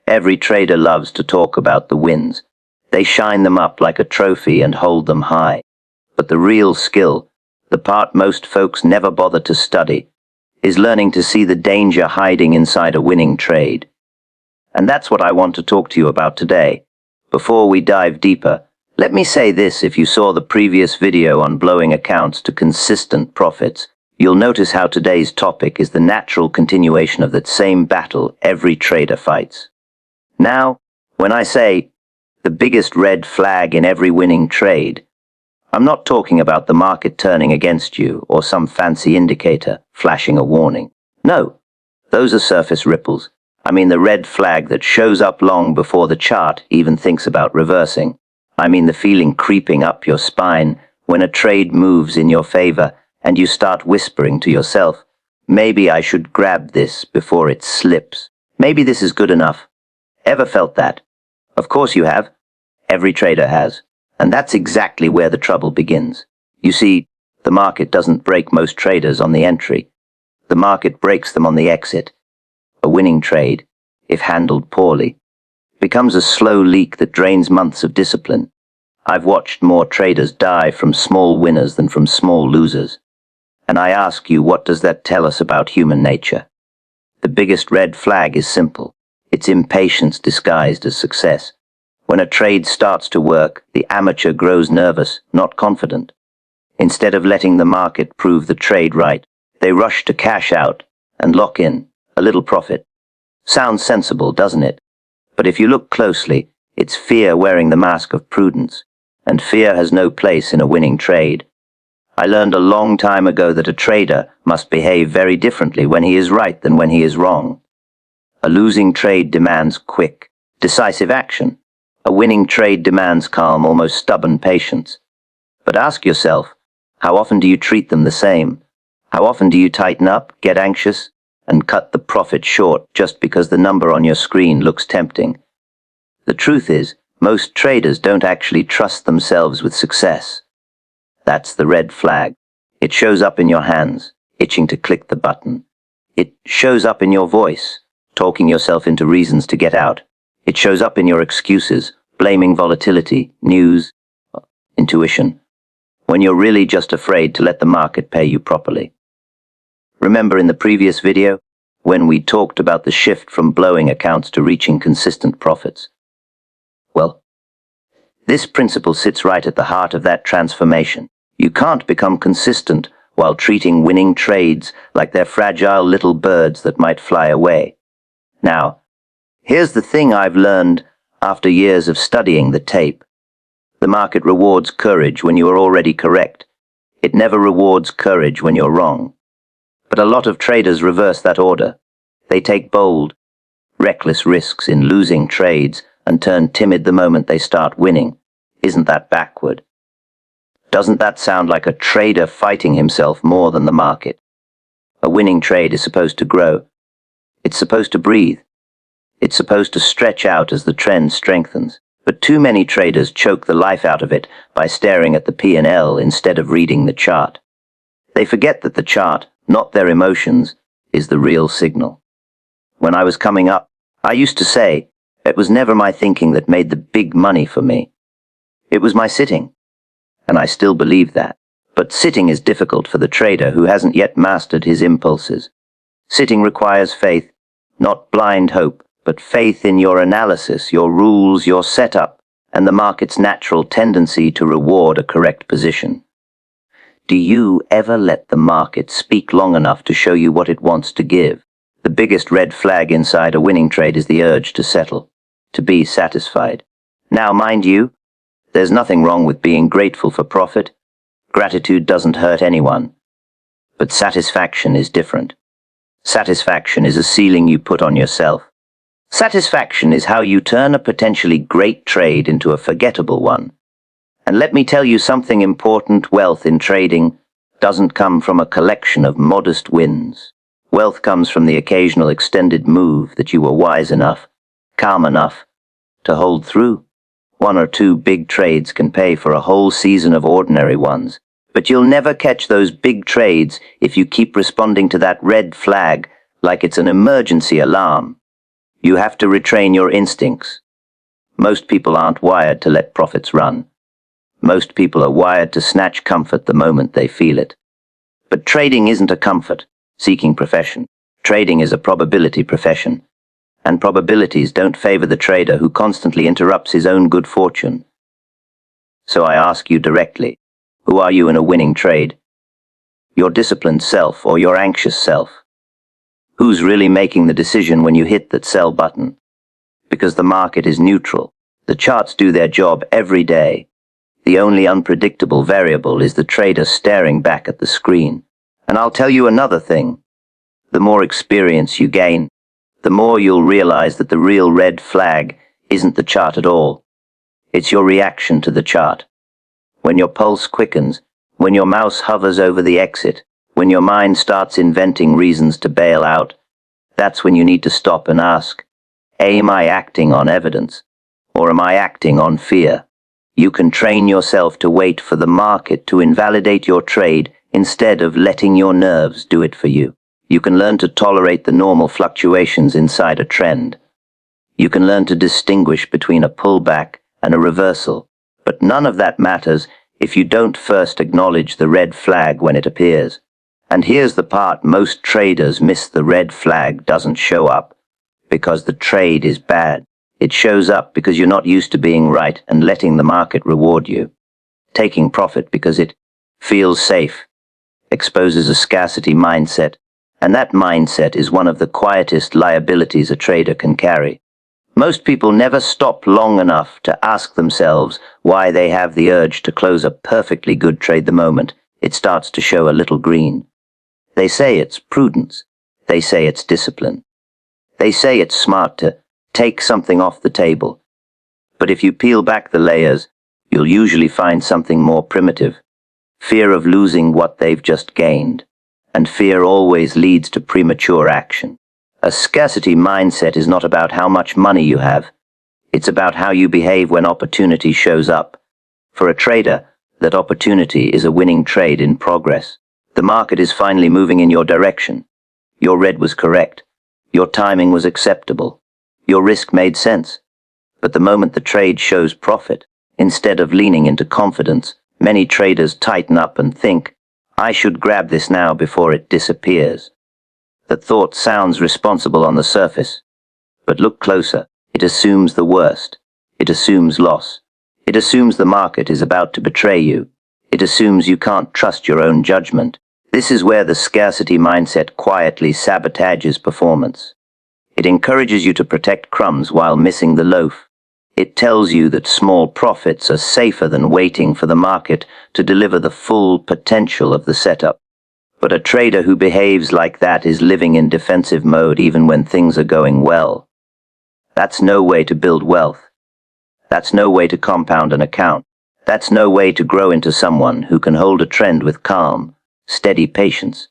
Every trader loves to talk about the wins. They shine them up like a trophy and hold them high. But the real skill, the part most folks never bother to study, is learning to see the danger hiding inside a winning trade. And that's what I want to talk to you about today. Before we dive deeper, let me say this: if you saw the previous video on blowing accounts to consistent profits, you'll notice how today's topic is the natural continuation of that same battle every trader fights. Now, when I say the biggest red flag in every winning trade, I'm not talking about the market turning against you or some fancy indicator flashing a warning. No, those are surface ripples. I mean the red flag that shows up long before the chart even thinks about reversing. I mean the feeling creeping up your spine when a trade moves in your favor and you start whispering to yourself, maybe I should grab this before it slips. Maybe this is good enough. Ever felt that? Of course you have. Every trader has. And that's exactly where the trouble begins. You see, the market doesn't break most traders on the entry. The market breaks them on the exit. A winning trade, if handled poorly, becomes a slow leak that drains months of discipline. I've watched more traders die from small winners than from small losers. And I ask you, what does that tell us about human nature? The biggest red flag is simple. It's impatience disguised as success. When a trade starts to work, the amateur grows nervous, not confident. Instead of letting the market prove the trade right, they rush to cash out and lock in a little profit. Sounds sensible, doesn't it? But if you look closely, it's fear wearing the mask of prudence, and fear has no place in a winning trade. I learned a long time ago that a trader must behave very differently when he is right than when he is wrong. A losing trade demands quick, decisive action. A winning trade demands calm, almost stubborn patience. But ask yourself, how often do you treat them the same? How often do you tighten up, get anxious, and cut the profit short just because the number on your screen looks tempting? The truth is, most traders don't actually trust themselves with success. That's the red flag. It shows up in your hands, itching to click the button. It shows up in your voice, talking yourself into reasons to get out. It shows up in your excuses, blaming volatility, news, intuition, when you're really just afraid to let the market pay you properly. Remember in the previous video, when we talked about the shift from blowing accounts to reaching consistent profits? Well, this principle sits right at the heart of that transformation. You can't become consistent while treating winning trades like they're fragile little birds that might fly away. Now, here's the thing I've learned after years of studying the tape. The market rewards courage when you are already correct. It never rewards courage when you're wrong. But a lot of traders reverse that order. They take bold, reckless risks in losing trades and turn timid the moment they start winning. Isn't that backward? Doesn't that sound like a trader fighting himself more than the market? A winning trade is supposed to grow. It's supposed to breathe. It's supposed to stretch out as the trend strengthens. But too many traders choke the life out of it by staring at the P&L instead of reading the chart. They forget that the chart, not their emotions, is the real signal. When I was coming up, I used to say, it was never my thinking that made the big money for me. It was my sitting. And I still believe that. But sitting is difficult for the trader who hasn't yet mastered his impulses. Sitting requires faith, not blind hope, but faith in your analysis, your rules, your setup, and the market's natural tendency to reward a correct position. Do you ever let the market speak long enough to show you what it wants to give? The biggest red flag inside a winning trade is the urge to settle, to be satisfied. Now, mind you, there's nothing wrong with being grateful for profit. Gratitude doesn't hurt anyone. But satisfaction is different. Satisfaction is a ceiling you put on yourself. Satisfaction is how you turn a potentially great trade into a forgettable one. And let me tell you something important: wealth in trading doesn't come from a collection of modest wins. Wealth comes from the occasional extended move that you were wise enough, calm enough, to hold through. One or two big trades can pay for a whole season of ordinary ones, but you'll never catch those big trades if you keep responding to that red flag like it's an emergency alarm. You have to retrain your instincts. Most people aren't wired to let profits run. Most people are wired to snatch comfort the moment they feel it. But trading isn't a comfort-seeking profession. Trading is a probability profession. And probabilities don't favor the trader who constantly interrupts his own good fortune. So I ask you directly, who are you in a winning trade? Your disciplined self or your anxious self? Who's really making the decision when you hit that sell button? Because the market is neutral. The charts do their job every day. The only unpredictable variable is the trader staring back at the screen. And I'll tell you another thing. The more experience you gain, the more you'll realize that the real red flag isn't the chart at all. It's your reaction to the chart. When your pulse quickens, when your mouse hovers over the exit, when your mind starts inventing reasons to bail out, that's when you need to stop and ask, am I acting on evidence? Or am I acting on fear? You can train yourself to wait for the market to invalidate your trade instead of letting your nerves do it for you. You can learn to tolerate the normal fluctuations inside a trend. You can learn to distinguish between a pullback and a reversal. But none of that matters if you don't first acknowledge the red flag when it appears. And here's the part most traders miss: the red flag doesn't show up because the trade is bad. It shows up because you're not used to being right and letting the market reward you. Taking profit because it feels safe exposes a scarcity mindset, and that mindset is one of the quietest liabilities a trader can carry. Most people never stop long enough to ask themselves why they have the urge to close a perfectly good trade the moment it starts to show a little green. They say it's prudence. They say it's discipline. They say it's smart to take something off the table. But if you peel back the layers, you'll usually find something more primitive. Fear of losing what they've just gained. And fear always leads to premature action. A scarcity mindset is not about how much money you have. It's about how you behave when opportunity shows up. For a trader, that opportunity is a winning trade in progress. The market is finally moving in your direction. Your read was correct. Your timing was acceptable. Your risk made sense. But the moment the trade shows profit, instead of leaning into confidence, many traders tighten up and think, I should grab this now before it disappears. That thought sounds responsible on the surface. But look closer. It assumes the worst. It assumes loss. It assumes the market is about to betray you. It assumes you can't trust your own judgment. This is where the scarcity mindset quietly sabotages performance. It encourages you to protect crumbs while missing the loaf. It tells you that small profits are safer than waiting for the market to deliver the full potential of the setup. But a trader who behaves like that is living in defensive mode even when things are going well. That's no way to build wealth. That's no way to compound an account. That's no way to grow into someone who can hold a trend with calm, steady patience.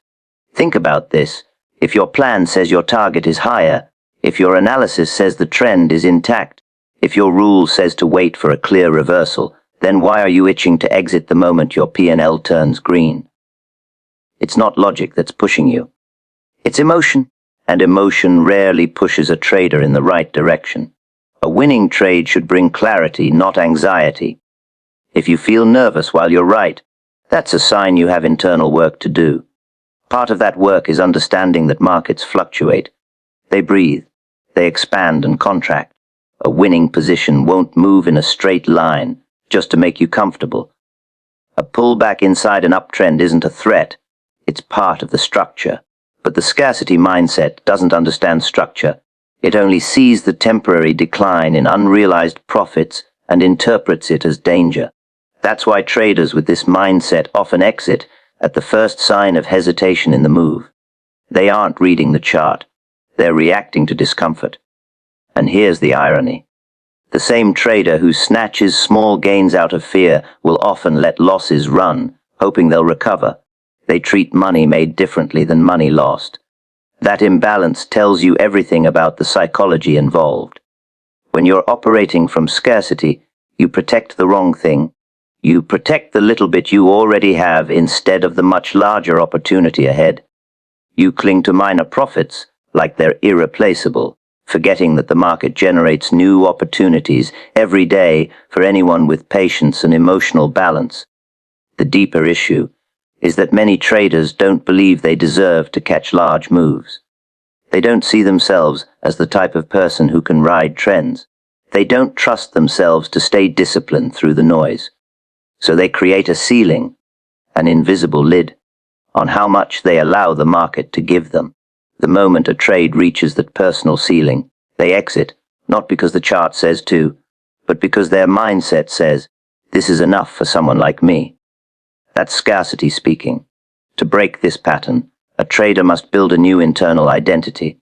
Think about this. If your plan says your target is higher, if your analysis says the trend is intact, if your rule says to wait for a clear reversal, then why are you itching to exit the moment your P&L turns green? It's not logic that's pushing you. It's emotion, and emotion rarely pushes a trader in the right direction. A winning trade should bring clarity, not anxiety. If you feel nervous while you're right, that's a sign you have internal work to do. Part of that work is understanding that markets fluctuate. They breathe. They expand and contract. A winning position won't move in a straight line just to make you comfortable. A pullback inside an uptrend isn't a threat. It's part of the structure. But the scarcity mindset doesn't understand structure. It only sees the temporary decline in unrealized profits and interprets it as danger. That's why traders with this mindset often exit at the first sign of hesitation in the move. They aren't reading the chart. They're reacting to discomfort. And here's the irony. The same trader who snatches small gains out of fear will often let losses run, hoping they'll recover. They treat money made differently than money lost. That imbalance tells you everything about the psychology involved. When you're operating from scarcity, you protect the wrong thing. You protect the little bit you already have instead of the much larger opportunity ahead. You cling to minor profits like they're irreplaceable, forgetting that the market generates new opportunities every day for anyone with patience and emotional balance. The deeper issue is that many traders don't believe they deserve to catch large moves. They don't see themselves as the type of person who can ride trends. They don't trust themselves to stay disciplined through the noise. So they create a ceiling, an invisible lid, on how much they allow the market to give them. The moment a trade reaches that personal ceiling, they exit, not because the chart says to, but because their mindset says, this is enough for someone like me. That's scarcity speaking. To break this pattern, a trader must build a new internal identity,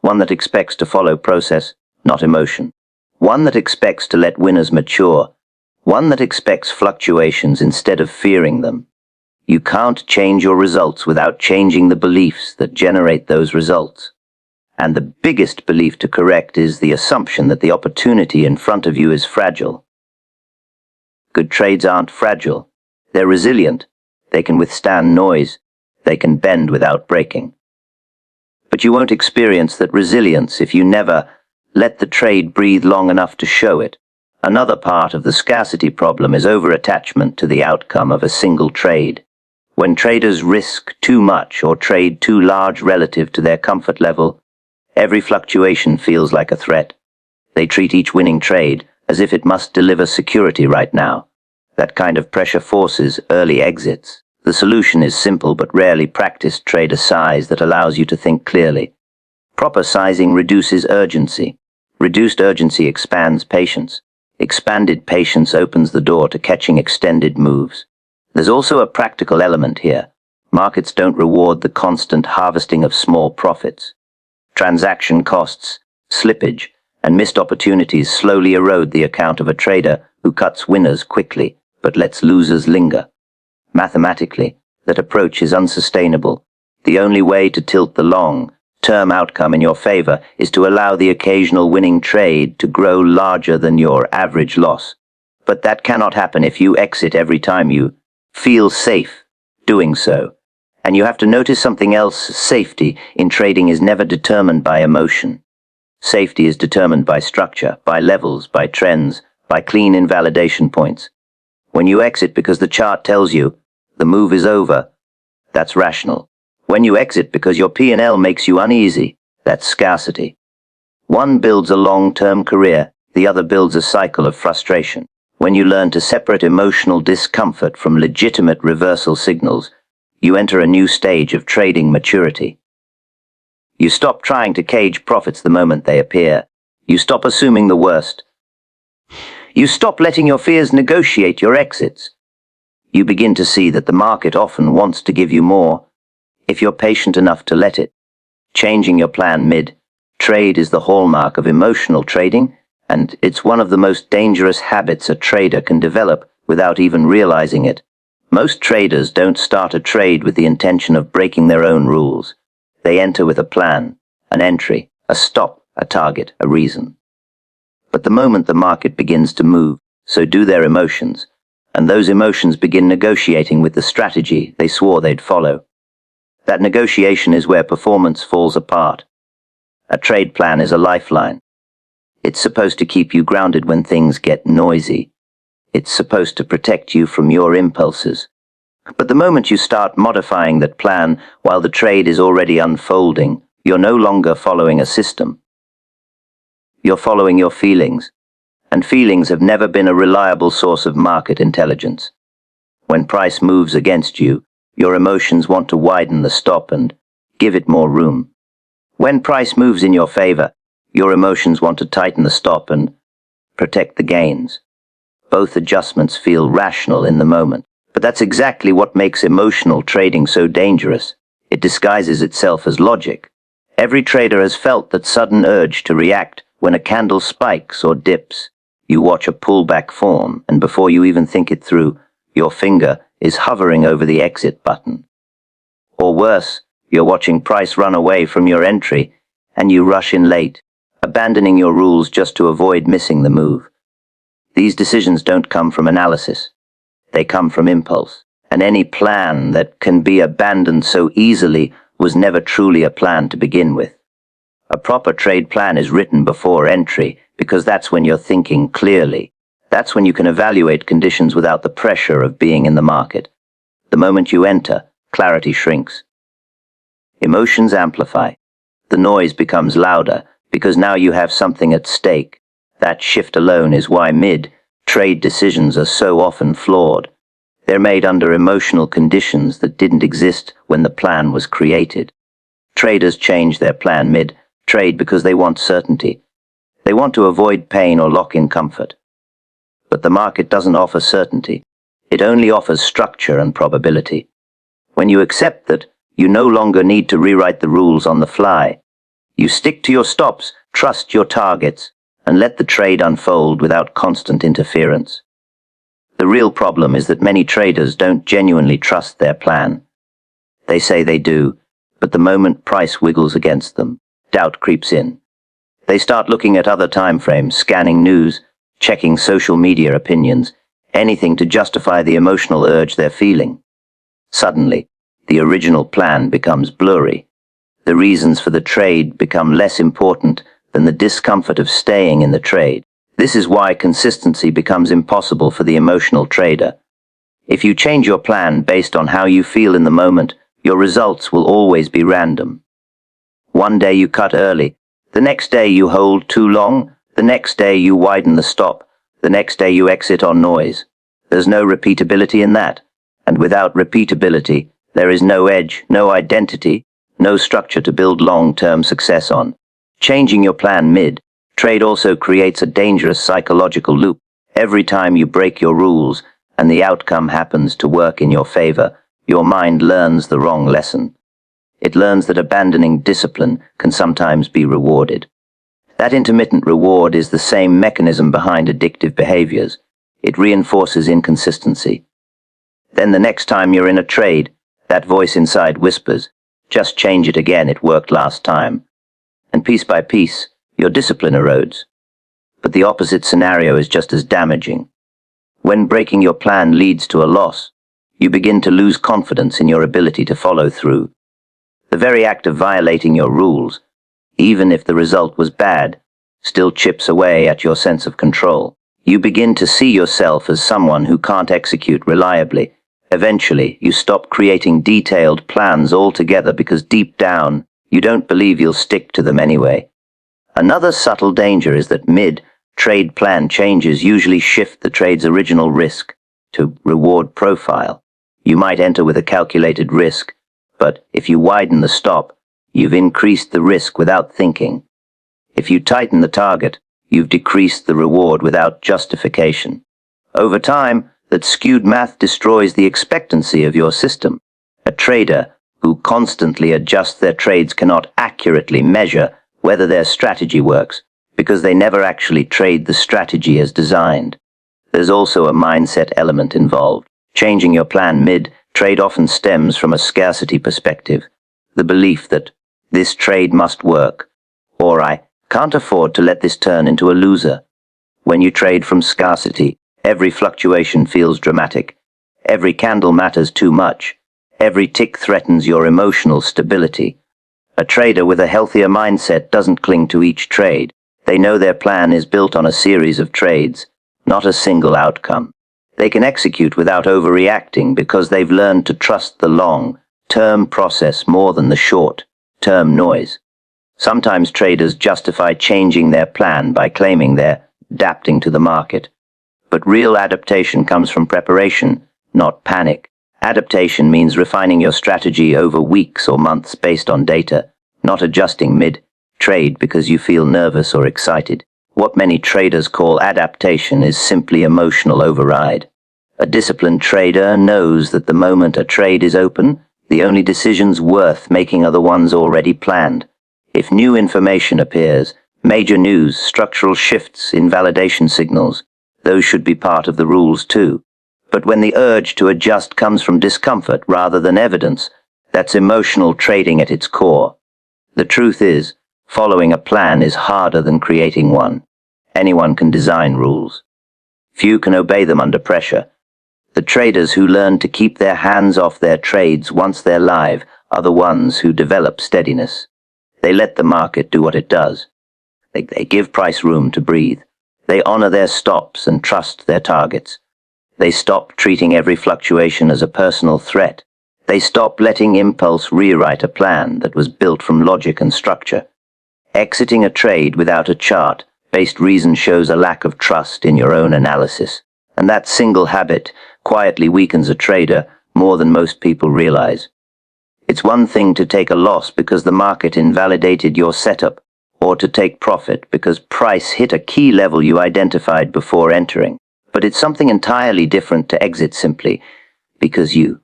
one that expects to follow process, not emotion, one that expects to let winners mature, one that expects fluctuations instead of fearing them. You can't change your results without changing the beliefs that generate those results. And the biggest belief to correct is the assumption that the opportunity in front of you is fragile. Good trades aren't fragile. They're resilient. They can withstand noise. They can bend without breaking. But you won't experience that resilience if you never let the trade breathe long enough to show it. Another part of the scarcity problem is over-attachment to the outcome of a single trade. When traders risk too much or trade too large relative to their comfort level, every fluctuation feels like a threat. They treat each winning trade as if it must deliver security right now. That kind of pressure forces early exits. The solution is simple but rarely practiced: trader size that allows you to think clearly. Proper sizing reduces urgency. Reduced urgency expands patience. Expanded patience opens the door to catching extended moves. There's also a practical element here. Markets don't reward the constant harvesting of small profits. Transaction costs, slippage, and missed opportunities slowly erode the account of a trader who cuts winners quickly but lets losers linger. Mathematically, that approach is unsustainable. The only way to tilt the long-term outcome in your favor is to allow the occasional winning trade to grow larger than your average loss. But that cannot happen if you exit every time you feel safe doing so. And you have to notice something else. Safety in trading is never determined by emotion. Safety is determined by structure, by levels, by trends, by clean invalidation points. When you exit because the chart tells you the move is over, that's rational. When you exit because your P&L makes you uneasy, that's scarcity. One builds a long-term career, the other builds a cycle of frustration. When you learn to separate emotional discomfort from legitimate reversal signals, you enter a new stage of trading maturity. You stop trying to cage profits the moment they appear. You stop assuming the worst. You stop letting your fears negotiate your exits. You begin to see that the market often wants to give you more, if you're patient enough to let it. Changing your plan mid-trade is the hallmark of emotional trading, and it's one of the most dangerous habits a trader can develop without even realizing it. Most traders don't start a trade with the intention of breaking their own rules. They enter with a plan, an entry, a stop, a target, a reason. But the moment the market begins to move, so do their emotions, and those emotions begin negotiating with the strategy they swore they'd follow. That negotiation is where performance falls apart. A trade plan is a lifeline. It's supposed to keep you grounded when things get noisy. It's supposed to protect you from your impulses. But the moment you start modifying that plan while the trade is already unfolding, you're no longer following a system. You're following your feelings, and feelings have never been a reliable source of market intelligence. When price moves against you, your emotions want to widen the stop and give it more room. When price moves in your favor, your emotions want to tighten the stop and protect the gains. Both adjustments feel rational in the moment, but that's exactly what makes emotional trading so dangerous. It disguises itself as logic. Every trader has felt that sudden urge to react when a candle spikes or dips. You watch a pullback form, and before you even think it through, your finger is hovering over the exit button. Or worse, you're watching price run away from your entry, and you rush in late, abandoning your rules just to avoid missing the move. These decisions don't come from analysis. They come from impulse, and any plan that can be abandoned so easily was never truly a plan to begin with. A proper trade plan is written before entry because that's when you're thinking clearly. That's when you can evaluate conditions without the pressure of being in the market. The moment you enter, clarity shrinks. Emotions amplify. The noise becomes louder because now you have something at stake. That shift alone is why mid-trade decisions are so often flawed. They're made under emotional conditions that didn't exist when the plan was created. Traders change their plan mid-trade because they want certainty. They want to avoid pain or lock in comfort. But the market doesn't offer certainty. It only offers structure and probability. When you accept that, you no longer need to rewrite the rules on the fly. You stick to your stops, trust your targets, and let the trade unfold without constant interference. The real problem is that many traders don't genuinely trust their plan. They say they do, but the moment price wiggles against them, doubt creeps in. They start looking at other time frames, scanning news, checking social media opinions, anything to justify the emotional urge they're feeling. Suddenly, the original plan becomes blurry. The reasons for the trade become less important than the discomfort of staying in the trade. This is why consistency becomes impossible for the emotional trader. If you change your plan based on how you feel in the moment, your results will always be random. One day you cut early, the next day you hold too long, the next day you widen the stop, the next day you exit on noise. There's no repeatability in that, and without repeatability, there is no edge, no identity, no structure to build long-term success on. Changing your plan mid-trade also creates a dangerous psychological loop. Every time you break your rules and the outcome happens to work in your favor, your mind learns the wrong lesson. It learns that abandoning discipline can sometimes be rewarded. That intermittent reward is the same mechanism behind addictive behaviors. It reinforces inconsistency. Then the next time you're in a trade, that voice inside whispers, "Just change it again, it worked last time." And piece by piece, your discipline erodes. But the opposite scenario is just as damaging. When breaking your plan leads to a loss, you begin to lose confidence in your ability to follow through. The very act of violating your rules, even if the result was bad, still chips away at your sense of control. You begin to see yourself as someone who can't execute reliably. Eventually, you stop creating detailed plans altogether because deep down, you don't believe you'll stick to them anyway. Another subtle danger is that mid-trade plan changes usually shift the trade's original risk to reward profile. You might enter with a calculated risk, but if you widen the stop, you've increased the risk without thinking. If you tighten the target, you've decreased the reward without justification. Over time, that skewed math destroys the expectancy of your system. A trader who constantly adjusts their trades cannot accurately measure whether their strategy works, because they never actually trade the strategy as designed. There's also a mindset element involved. Changing your plan mid-trade often stems from a scarcity perspective, the belief that this trade must work, or I can't afford to let this turn into a loser. When you trade from scarcity, every fluctuation feels dramatic. Every candle matters too much. Every tick threatens your emotional stability. A trader with a healthier mindset doesn't cling to each trade. They know their plan is built on a series of trades, not a single outcome. They can execute without overreacting because they've learned to trust the long-term process more than the short-term noise. Sometimes traders justify changing their plan by claiming they're adapting to the market. But real adaptation comes from preparation, not panic. Adaptation means refining your strategy over weeks or months based on data, not adjusting mid-trade because you feel nervous or excited. What many traders call adaptation is simply emotional override. A disciplined trader knows that the moment a trade is open, the only decisions worth making are the ones already planned. If new information appears, major news, structural shifts, invalidation signals, those should be part of the rules too. But when the urge to adjust comes from discomfort rather than evidence, that's emotional trading at its core. The truth is, following a plan is harder than creating one. Anyone can design rules. Few can obey them under pressure. The traders who learn to keep their hands off their trades once they're live are the ones who develop steadiness. They let the market do what it does. They give price room to breathe. They honor their stops and trust their targets. They stop treating every fluctuation as a personal threat. They stop letting impulse rewrite a plan that was built from logic and structure. Exiting a trade without a chart-based reason shows a lack of trust in your own analysis. And that single habit quietly weakens a trader more than most people realize. It's one thing to take a loss because the market invalidated your setup, or to take profit because price hit a key level you identified before entering. But it's something entirely different to exit simply because you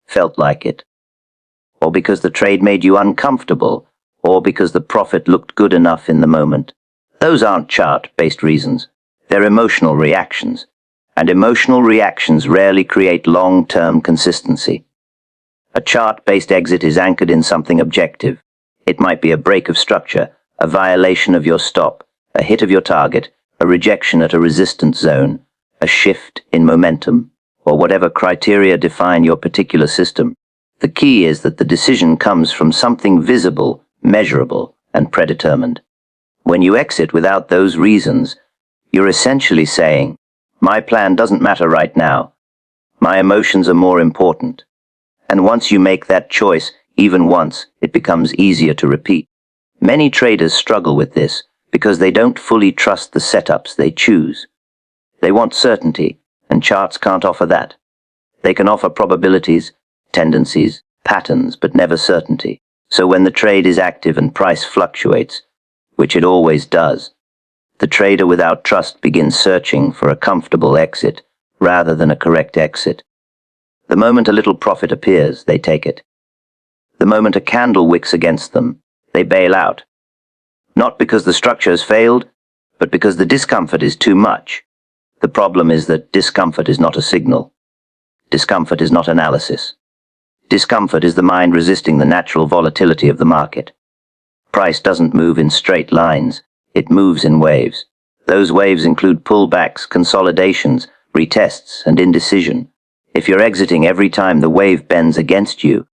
felt like it, or because the trade made you uncomfortable, or because the profit looked good enough in the moment. Those aren't chart-based reasons. They're emotional reactions, and emotional reactions rarely create long-term consistency. A chart-based exit is anchored in something objective. It might be a break of structure, a violation of your stop, a hit of your target, a rejection at a resistance zone, a shift in momentum, or whatever criteria define your particular system. The key is that the decision comes from something visible, measurable, and predetermined. When you exit without those reasons, you're essentially saying, my plan doesn't matter right now. My emotions are more important. And once you make that choice, even once, it becomes easier to repeat. Many traders struggle with this because they don't fully trust the setups they choose. They want certainty, and charts can't offer that. They can offer probabilities, tendencies, patterns, but never certainty. So when the trade is active and price fluctuates, which it always does, the trader without trust begins searching for a comfortable exit rather than a correct exit. The moment a little profit appears, they take it. The moment a candle wicks against them, they bail out. Not because the structure has failed, but because the discomfort is too much. The problem is that discomfort is not a signal. Discomfort is not analysis. Discomfort is the mind resisting the natural volatility of the market. Price doesn't move in straight lines. It moves in waves. Those waves include pullbacks, consolidations, retests, and indecision. If you're exiting every time the wave bends against you,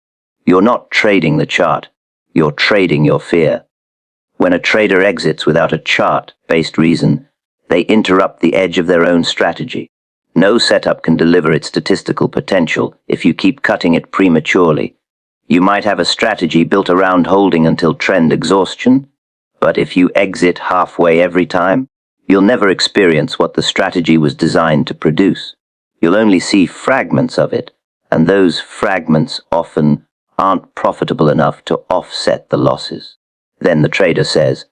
you're not trading the chart. You're trading your fear. When a trader exits without a chart-based reason, they interrupt the edge of their own strategy. No setup can deliver its statistical potential if you keep cutting it prematurely. You might have a strategy built around holding until trend exhaustion, but if you exit halfway every time, you'll never experience what the strategy was designed to produce. You'll only see fragments of it, and those fragments often aren't profitable enough to offset the losses. Then the trader says,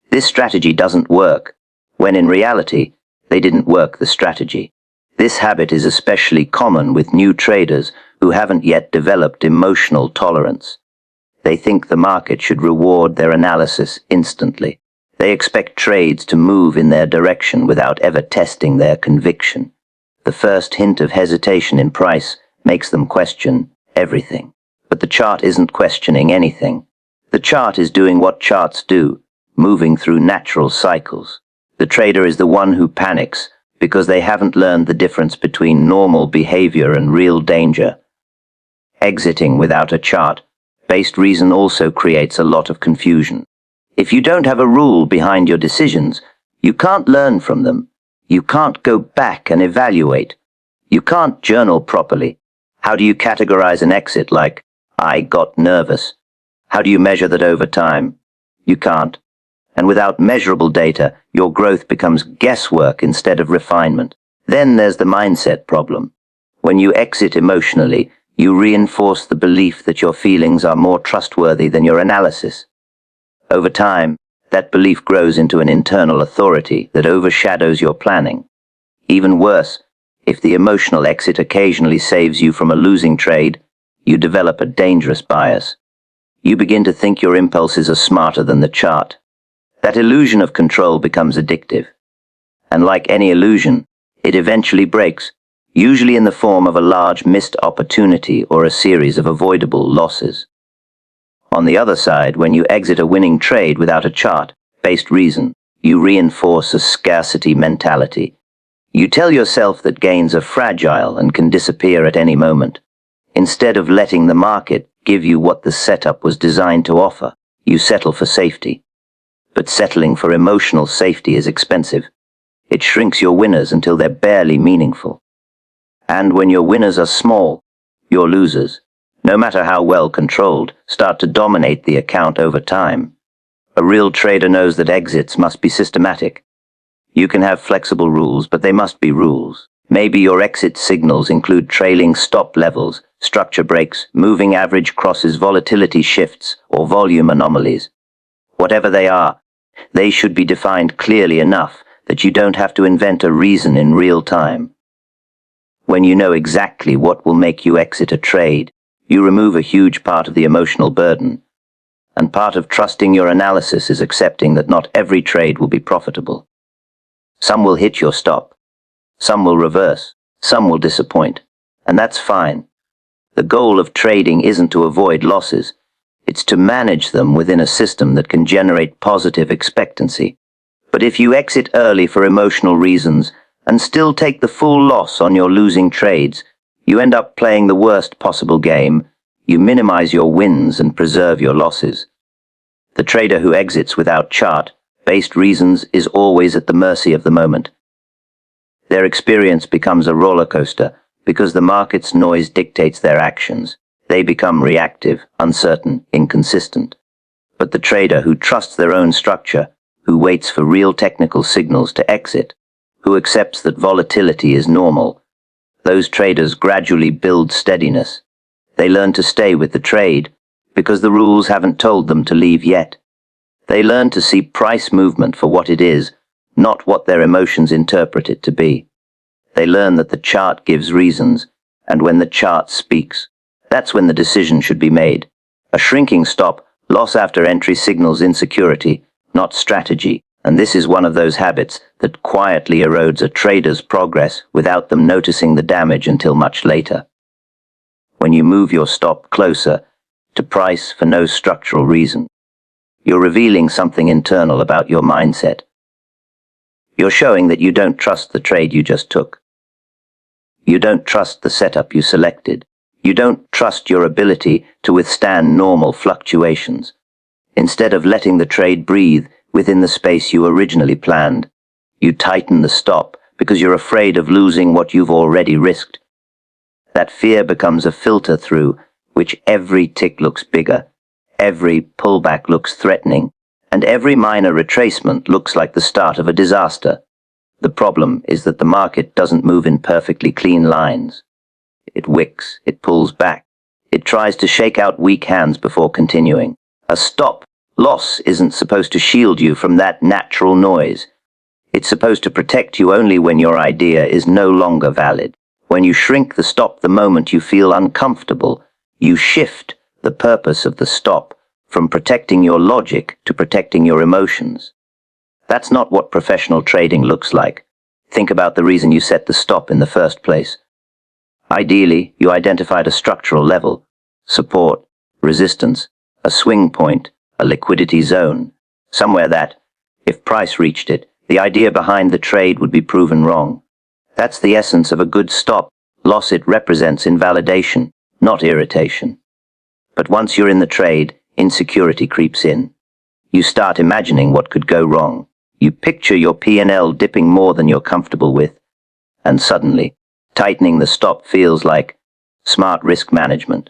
this strategy doesn't work, when in reality, they didn't work the strategy. This habit is especially common with new traders who haven't yet developed emotional tolerance. They think the market should reward their analysis instantly. They expect trades to move in their direction without ever testing their conviction. The first hint of hesitation in price makes them question everything. But the chart isn't questioning anything. The chart is doing what charts do, moving through natural cycles. The trader is the one who panics because they haven't learned the difference between normal behavior and real danger. Exiting without a chart-based reason also creates a lot of confusion. If you don't have a rule behind your decisions, you can't learn from them. You can't go back and evaluate. You can't journal properly. How do you categorize an exit like, I got nervous? How do you measure that over time? You can't. And without measurable data, your growth becomes guesswork instead of refinement. Then there's the mindset problem. When you exit emotionally, you reinforce the belief that your feelings are more trustworthy than your analysis. Over time, that belief grows into an internal authority that overshadows your planning. Even worse, if the emotional exit occasionally saves you from a losing trade, you develop a dangerous bias. You begin to think your impulses are smarter than the chart. That illusion of control becomes addictive. And like any illusion, it eventually breaks, usually in the form of a large missed opportunity or a series of avoidable losses. On the other side, when you exit a winning trade without a chart-based reason, you reinforce a scarcity mentality. You tell yourself that gains are fragile and can disappear at any moment. Instead of letting the market give you what the setup was designed to offer, You settle for safety. But settling for emotional safety is expensive. It shrinks your winners until they're barely meaningful. And when your winners are small, your losers, no matter how well controlled, start to dominate the account over time. A real trader knows that exits must be systematic. You can have flexible rules, but they must be rules. Maybe your exit signals include trailing stop levels, structure breaks, moving average crosses, volatility shifts, or volume anomalies. Whatever they are, they should be defined clearly enough that you don't have to invent a reason in real time. When you know exactly what will make you exit a trade, you remove a huge part of the emotional burden. And part of trusting your analysis is accepting that not every trade will be profitable. Some will hit your stop. Some will reverse. Some will disappoint. And that's fine. The goal of trading isn't to avoid losses. It's to manage them within a system that can generate positive expectancy. But if you exit early for emotional reasons and still take the full loss on your losing trades, you end up playing the worst possible game. You minimize your wins and preserve your losses. The trader who exits without chart-based reasons is always at the mercy of the moment. Their experience becomes a roller coaster because the market's noise dictates their actions. They become reactive, uncertain, inconsistent. But the trader who trusts their own structure, who waits for real technical signals to exit, who accepts that volatility is normal, those traders gradually build steadiness. They learn to stay with the trade because the rules haven't told them to leave yet. They learn to see price movement for what it is, not what their emotions interpret it to be. They learn that the chart gives reasons, and when the chart speaks, that's when the decision should be made. A shrinking stop, loss after entry signals insecurity, not strategy, and this is one of those habits that quietly erodes a trader's progress without them noticing the damage until much later. When you move your stop closer to price for no structural reason, you're revealing something internal about your mindset. You're showing that you don't trust the trade you just took. You don't trust the setup you selected. You don't trust your ability to withstand normal fluctuations. Instead of letting the trade breathe within the space you originally planned, you tighten the stop because you're afraid of losing what you've already risked. That fear becomes a filter through which every tick looks bigger, every pullback looks threatening, and every minor retracement looks like the start of a disaster. The problem is that the market doesn't move in perfectly clean lines. It wicks, it pulls back, it tries to shake out weak hands before continuing. A stop loss isn't supposed to shield you from that natural noise. It's supposed to protect you only when your idea is no longer valid. When you shrink the stop the moment you feel uncomfortable, you shift the purpose of the stop from protecting your logic to protecting your emotions. That's not what professional trading looks like. Think about the reason you set the stop in the first place. Ideally, you identified a structural level, support, resistance, a swing point, a liquidity zone, somewhere that, if price reached it, the idea behind the trade would be proven wrong. That's the essence of a good stop loss. It represents invalidation, not irritation. But once you're in the trade, insecurity creeps in. You start imagining what could go wrong. You picture your P&L dipping more than you're comfortable with, and suddenly, tightening the stop feels like smart risk management.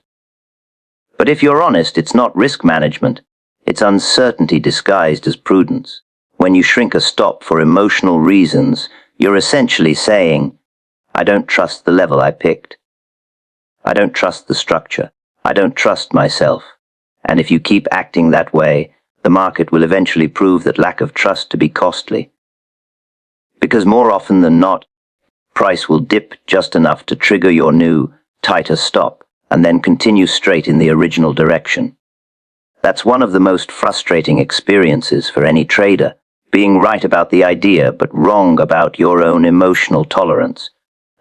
But if you're honest, it's not risk management. It's uncertainty disguised as prudence. When you shrink a stop for emotional reasons, you're essentially saying, I don't trust the level I picked. I don't trust the structure. I don't trust myself. And if you keep acting that way, the market will eventually prove that lack of trust to be costly. Because more often than not, price will dip just enough to trigger your new, tighter stop, and then continue straight in the original direction. That's one of the most frustrating experiences for any trader, being right about the idea but wrong about your own emotional tolerance.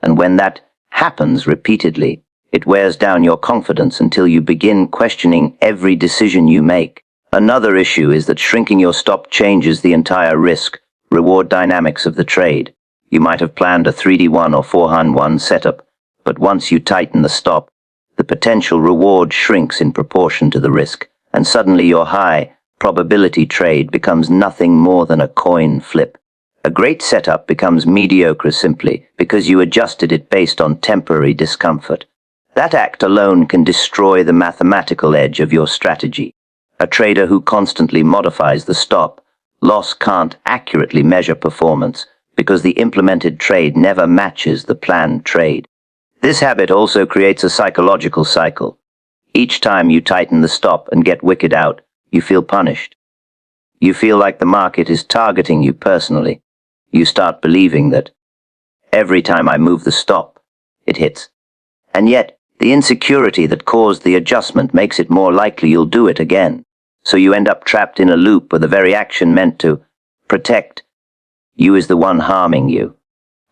And when that happens repeatedly, it wears down your confidence until you begin questioning every decision you make. Another issue is that shrinking your stop changes the entire risk-reward dynamics of the trade. You might have planned a 3D1 or 4-hand-1 setup, but once you tighten the stop, the potential reward shrinks in proportion to the risk, and suddenly your high, probability trade becomes nothing more than a coin flip. A great setup becomes mediocre simply because you adjusted it based on temporary discomfort. That act alone can destroy the mathematical edge of your strategy. A trader who constantly modifies the stop loss can't accurately measure performance because the implemented trade never matches the planned trade. This habit also creates a psychological cycle. Each time you tighten the stop and get wicked out, you feel punished. You feel like the market is targeting you personally. You start believing that every time I move the stop, it hits. And yet, the insecurity that caused the adjustment makes it more likely you'll do it again. So you end up trapped in a loop where the very action meant to protect you is the one harming you.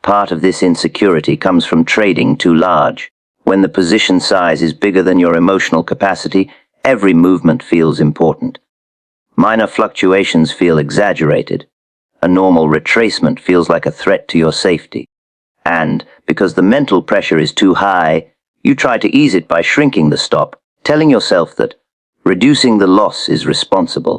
Part of this insecurity comes from trading too large. When the position size is bigger than your emotional capacity, every movement feels important. Minor fluctuations feel exaggerated. A normal retracement feels like a threat to your safety. And, because the mental pressure is too high, you try to ease it by shrinking the stop, telling yourself that reducing the loss is responsible.